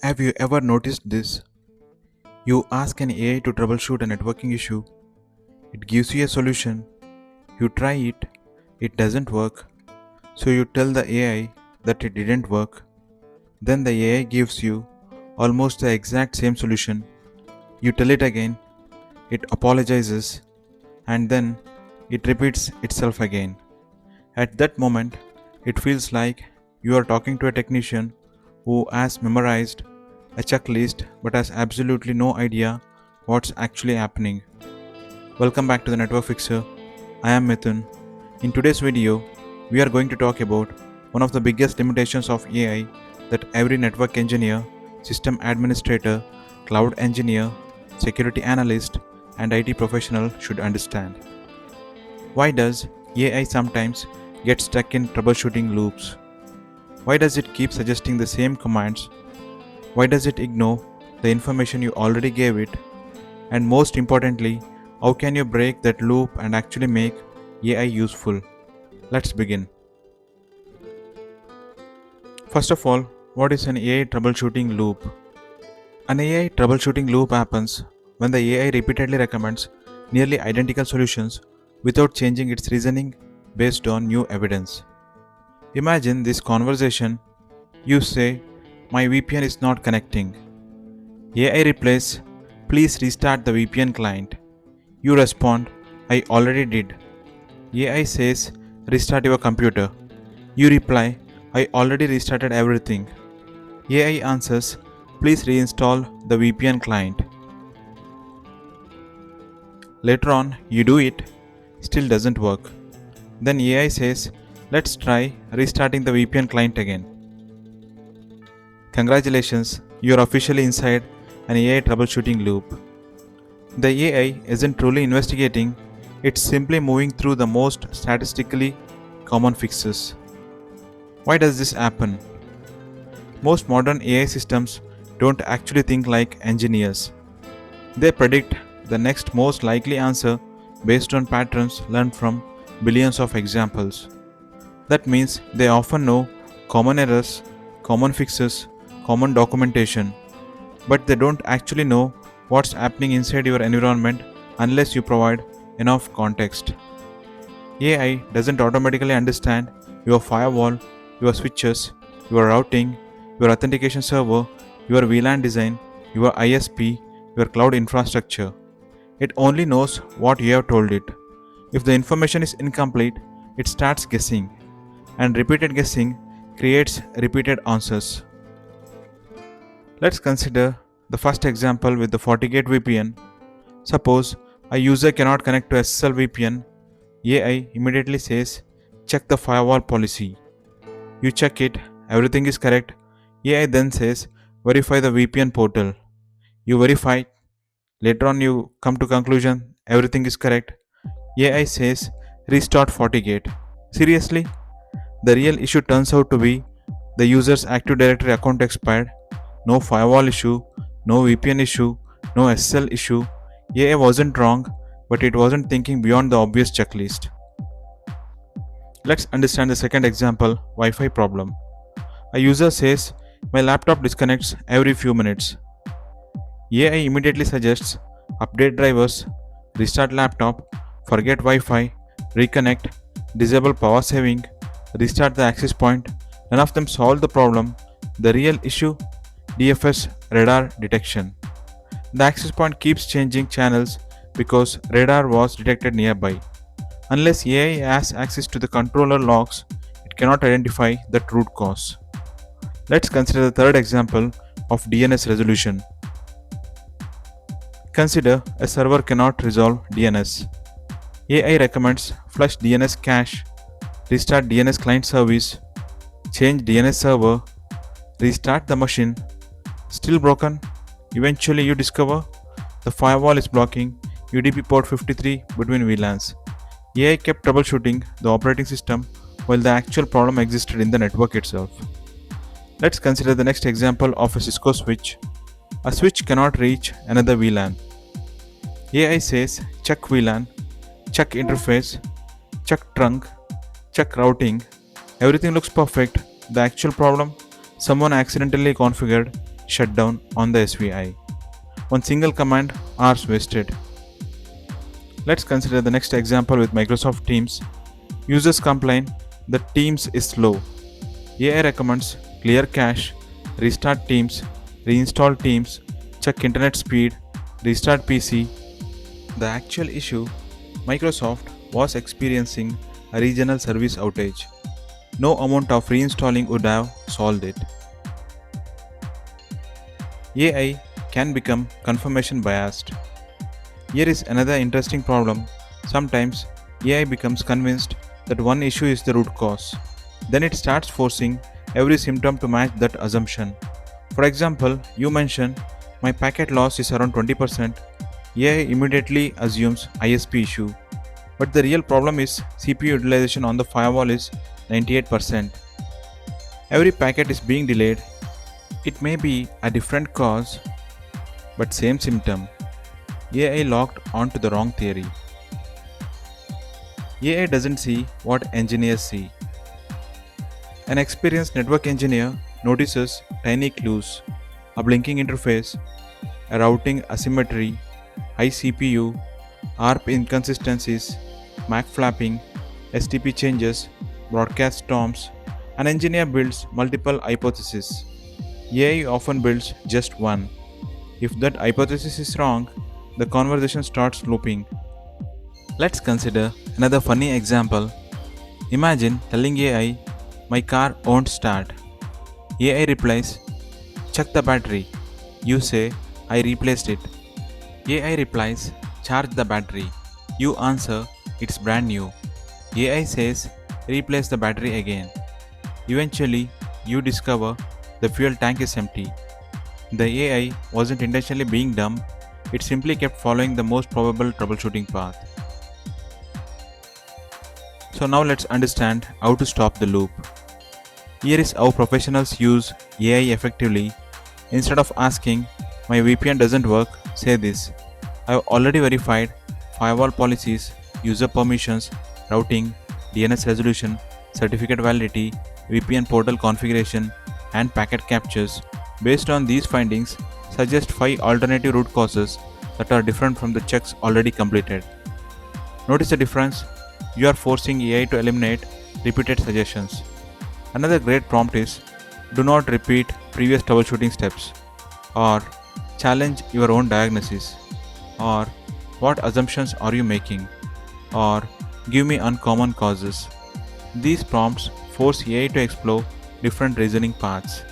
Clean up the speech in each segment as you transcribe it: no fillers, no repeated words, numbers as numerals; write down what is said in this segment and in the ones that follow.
Have you ever noticed this? You ask an AI to troubleshoot a networking issue, it gives you a solution, you try it, it doesn't work, so you tell the AI that it didn't work. Then the AI gives you almost the exact same solution. You tell it again, it apologizes, and then it repeats itself again. At that moment, it feels like you are talking to a technician who has memorized a checklist but has absolutely no idea what's actually happening. Welcome back to the Network Fixer. I am Mithun. In today's video, we are going to talk about one of the biggest limitations of AI that every network engineer, system administrator, cloud engineer, security analyst, and IT professional should understand. Why does AI sometimes get stuck in troubleshooting loops? Why does it keep suggesting the same commands? Why does it ignore the information you already gave it? And most importantly, how can you break that loop and actually make AI useful? Let's begin. First of all, what is an AI troubleshooting loop? An AI troubleshooting loop happens when the AI repeatedly recommends nearly identical solutions without changing its reasoning based on new evidence. Imagine this conversation. You say, "My VPN is not connecting." AI replies, "Please restart the VPN client." You respond, "I already did." AI says, "Restart your computer." You reply, "I already restarted everything." AI answers, "Please reinstall the VPN client." Later on, you do it, still doesn't work. Then AI says, "Let's try restarting the VPN client again." Congratulations, you are officially inside an AI troubleshooting loop. The AI isn't truly investigating, it's simply moving through the most statistically common fixes. Why does this happen? Most modern AI systems don't actually think like engineers. They predict the next most likely answer based on patterns learned from billions of examples. That means they often know common errors, common fixes, common documentation, but they don't actually know what's happening inside your environment unless you provide enough context. AI doesn't automatically understand your firewall, your switches, your routing, your authentication server, your VLAN design, your ISP, your cloud infrastructure. It only knows what you have told it. If the information is incomplete, it starts guessing, and repeated guessing creates repeated answers. Let's consider the first example with the FortiGate VPN. Suppose a user cannot connect to SSL VPN. AI immediately says, "Check the firewall policy." You check it, everything is correct. AI then says, "Verify the VPN portal." You verify. Later on, you come to conclusion, everything is correct. AI says, "Restart FortiGate." Seriously? The real issue turns out to be the user's Active Directory account expired. No firewall issue, no VPN issue, no SSL issue. AI wasn't wrong, but it wasn't thinking beyond the obvious checklist. Let's understand the second example, Wi-Fi problem. A user says, "My laptop disconnects every few minutes." AI immediately suggests, "Update drivers, restart laptop, forget Wi-Fi, reconnect, disable power saving, restart the access point." None of them solve the problem. The real issue, DFS radar detection. The access point keeps changing channels because radar was detected nearby. Unless AI has access to the controller logs, it cannot identify the root cause. Let's consider the third example of DNS resolution. Consider a server cannot resolve DNS. AI recommends flush DNS cache, restart DNS client service, change DNS server, restart the machine. Still broken? Eventually you discover the firewall is blocking UDP port 53 between VLANs. AI kept troubleshooting the operating system while the actual problem existed in the network itself. Let's consider the next example of a Cisco switch. A switch cannot reach another VLAN. AI says, "Check VLAN, check interface, check trunk, check routing." Everything looks perfect. The actual problem, someone accidentally configured shutdown on the SVI. One single command, hours wasted. Let's consider the next example with Microsoft Teams. Users complain that Teams is slow. AI recommends clear cache, restart Teams, reinstall Teams, check internet speed, restart PC. The actual issue, Microsoft was experiencing a regional service outage. No amount of reinstalling would have solved it. AI can become confirmation biased. Here is another interesting problem. Sometimes AI becomes convinced that one issue is the root cause. Then it starts forcing every symptom to match that assumption. For example, you mention, my packet loss is around 20%. AI immediately assumes ISP issue. But the real problem is CPU utilization on the firewall is 98%. Every packet is being delayed. It may be a different cause, but same symptom. AI locked onto the wrong theory. AI doesn't see what engineers see. An experienced network engineer notices tiny clues, a blinking interface, a routing asymmetry, high CPU, ARP inconsistencies, MAC flapping, STP changes, broadcast storms. An engineer builds multiple hypotheses. AI often builds just one. If that hypothesis is wrong, the conversation starts looping. Let's consider another funny example. Imagine telling AI, my car won't start. AI replies, check the battery. You say, I replaced it. AI replies, charge the battery. You answer, it's brand new. AI says, replace the battery again. Eventually, you discover the fuel tank is empty. The AI wasn't intentionally being dumb, it simply kept following the most probable troubleshooting path. So now let's understand how to stop the loop. Here is how professionals use AI effectively. Instead of asking, my VPN doesn't work, say this. I have already verified firewall policies, user permissions, routing, DNS resolution, certificate validity, VPN portal configuration, and packet captures. Based on these findings, suggest 5 alternative root causes that are different from the checks already completed. Notice the difference? You are forcing AI to eliminate repeated suggestions. Another great prompt is, do not repeat previous troubleshooting steps, or challenge your own diagnosis, or what assumptions are you making, or give me uncommon causes. These prompts force AI to explore different reasoning paths.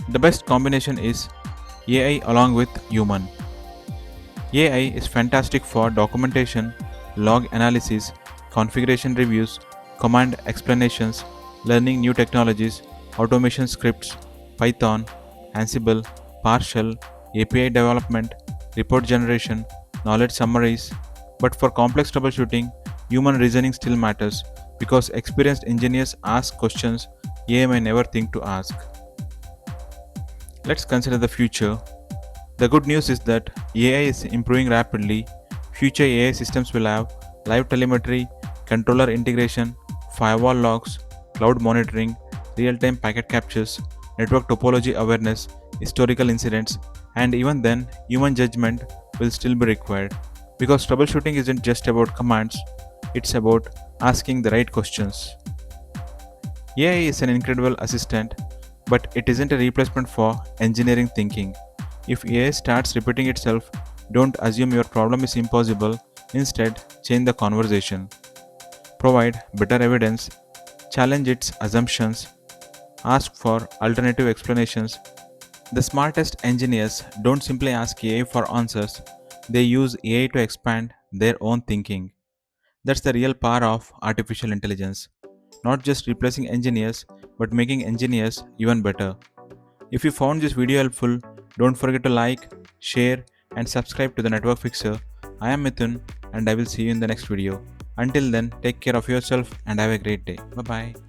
The best combination is AI along with human. AI is fantastic for documentation, log analysis, configuration reviews, command explanations, learning new technologies, automation scripts, Python, Ansible, PowerShell, API development, report generation, knowledge summaries. But for complex troubleshooting, human reasoning still matters because experienced engineers ask questions AI may never think to ask. Let's consider the future. The good news is that AI is improving rapidly. Future AI systems will have live telemetry, controller integration, firewall logs, cloud monitoring, real-time packet captures, network topology awareness, historical incidents, and even then, human judgment will still be required. Because troubleshooting isn't just about commands, it's about asking the right questions. AI is an incredible assistant, but it isn't a replacement for engineering thinking. If AI starts repeating itself, don't assume your problem is impossible, instead, change the conversation. Provide better evidence, challenge its assumptions, ask for alternative explanations. The smartest engineers don't simply ask AI for answers, they use AI to expand their own thinking. That's the real power of artificial intelligence. Not just replacing engineers, but making engineers even better. If you found this video helpful, don't forget to like, share, and subscribe to the Network Fixer. I am Mithun, and I will see you in the next video. Until then, take care of yourself and have a great day. Bye bye.